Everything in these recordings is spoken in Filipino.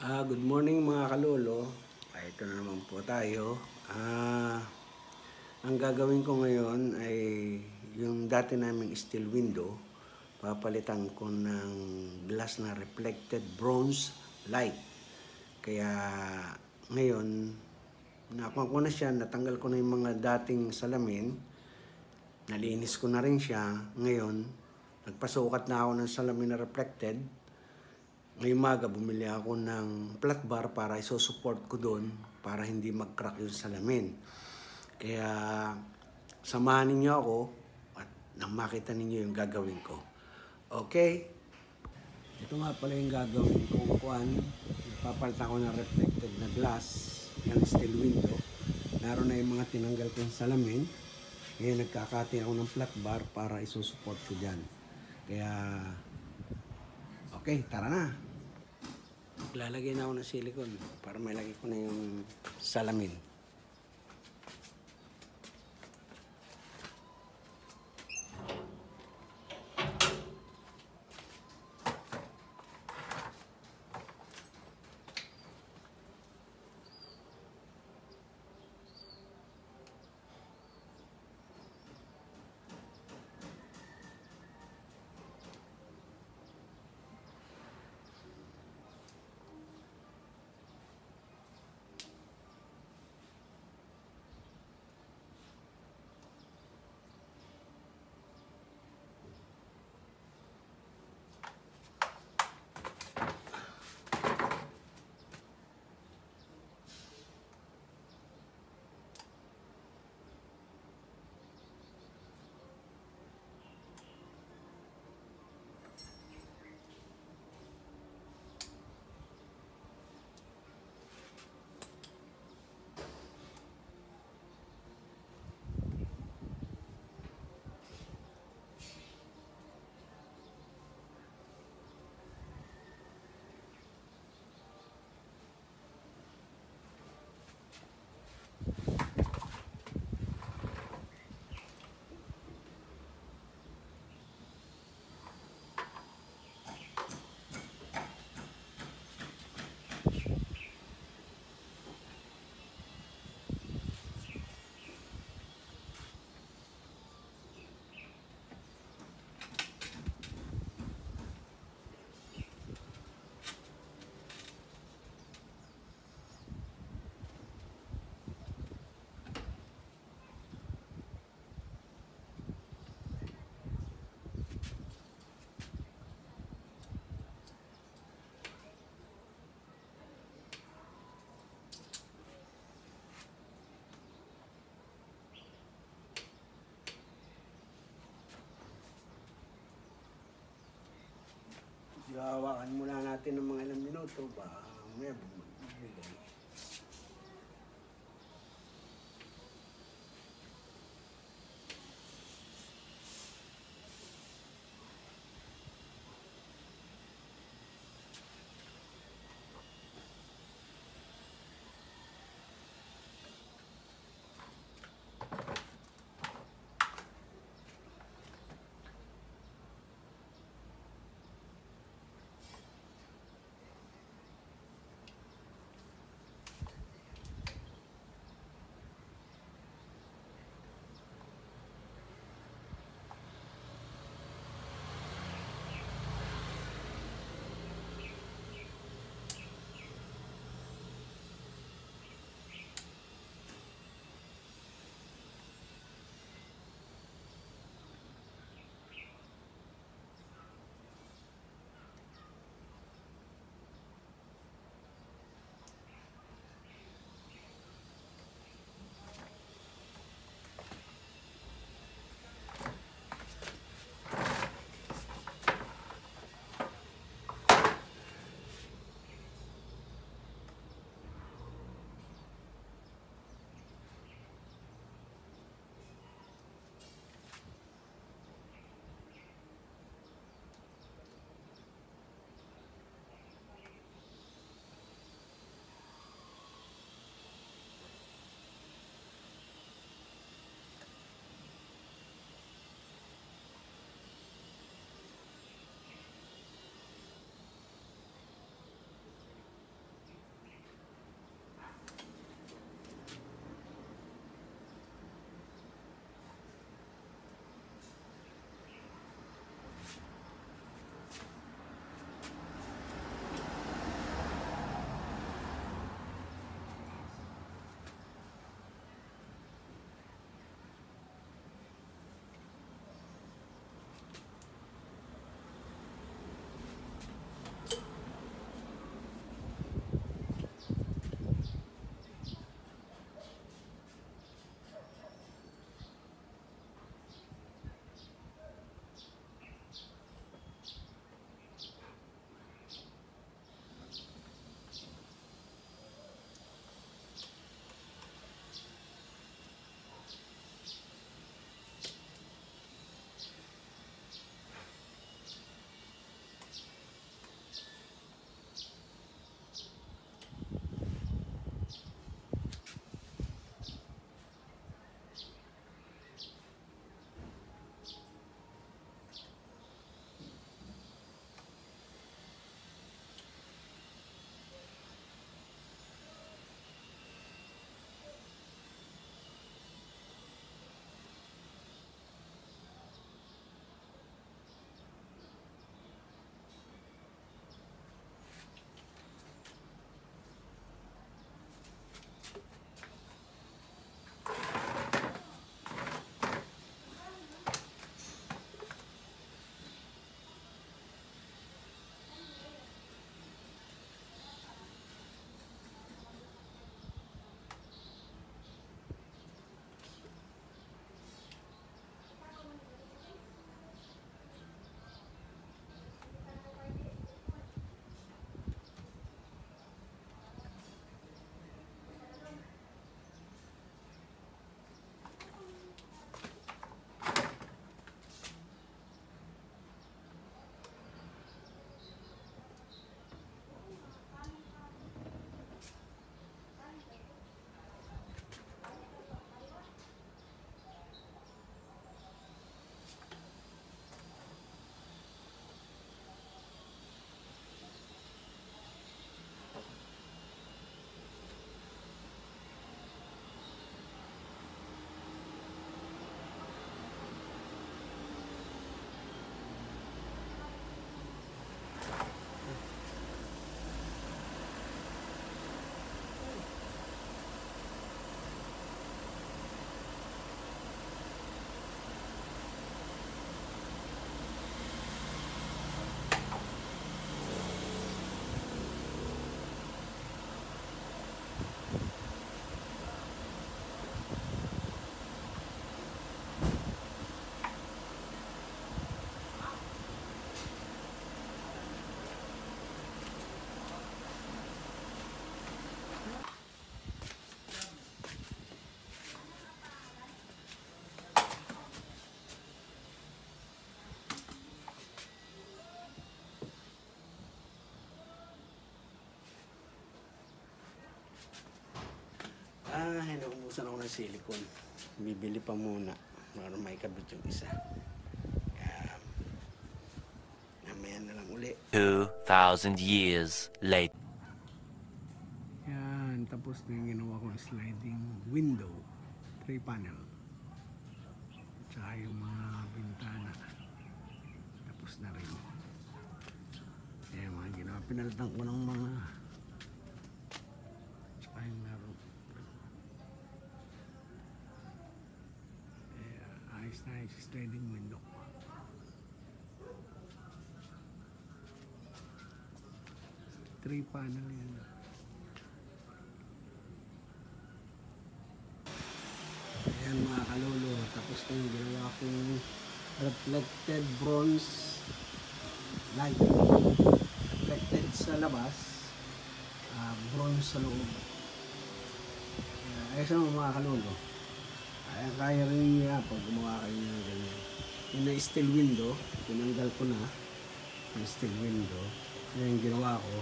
Good morning mga kalolo. Ito na naman po tayo. Ang gagawin ko ngayon ay yung dati naming steel window, papalitan ko ng glass na reflected bronze light. Kaya ngayon, nakuha ko na siya, natanggal ko na yung mga dating salamin, nalinis ko na rin siya. Ngayon, nagpasukat na ako ng salamin na reflected. Ngayong umaga, bumili ako ng flat bar para iso-support ko doon para hindi mag-crack yung salamin. Kaya samahan ninyo ako at nang makita ninyo yung gagawin ko. Okay? Ito nga pala yung gagawin ko. Papalitan ko ng reflected na glass, yung steel window. Naroon na yung mga tinanggal kong salamin. Ngayon nagkakati ako ng flat bar para iso-support ko dyan. Kaya, okay, tara na. Lalagay na ako ng silicone para malagay ko na yung salamin. Hawakan muna natin ng mga ilang minuto ba may bumibigay. naubusan ako ng silicone. Bibili pa muna para may kabit yung isa. Kaya, mamaya na lang uli. 2,000 years later. Yan, tapos na yung ginawa kong sliding window. 3 panel. Tsaka yung mga bintana. Tapos na rin. Yan, mga ginawa. Pinalitan ko ng mga tsaka yung laro. Ayos na ayos sliding window. Three panel yan. Ayan mga kalolo, tapos na yung ginawa kong reflected bronze light. Reflected sa labas, bronze sa loob. Ayos naman mga kalolo. Kaya rin niya pag gumawa kayo ng ganyan. Yung na steel window, tinanggal ko na yung steel window. Yan yung ginawa ko.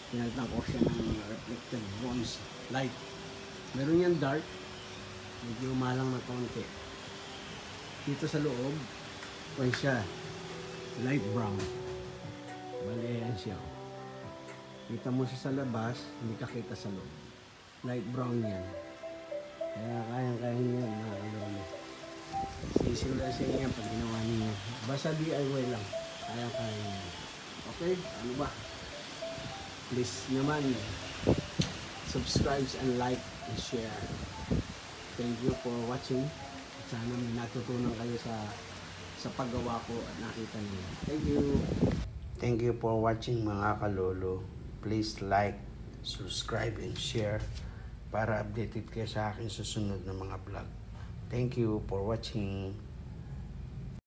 Pinalitan ko siya ng reflected bronze light. Meron yan dark, medyo malang na konti. Dito sa loob, kung siya, light brown. Bali, yan siya. Kita mo siya sa labas, hindi ka kita sa loob. Light brown yan. Kaya kayang-kaya niya mga kalolo. Sisimulan sa inyo pag ginawa niyo. Basta DIY lang. Kaya-kaya niya. Okay? Ano ba? Please naman, subscribe and like and share. Thank you for watching. Sana may natutunan kayo sa paggawa ko at nakita niyo. Thank you. Thank you for watching mga kalolo. Please like, subscribe and share para updated kayo sa aking susunod na mga vlog. Thank you for watching.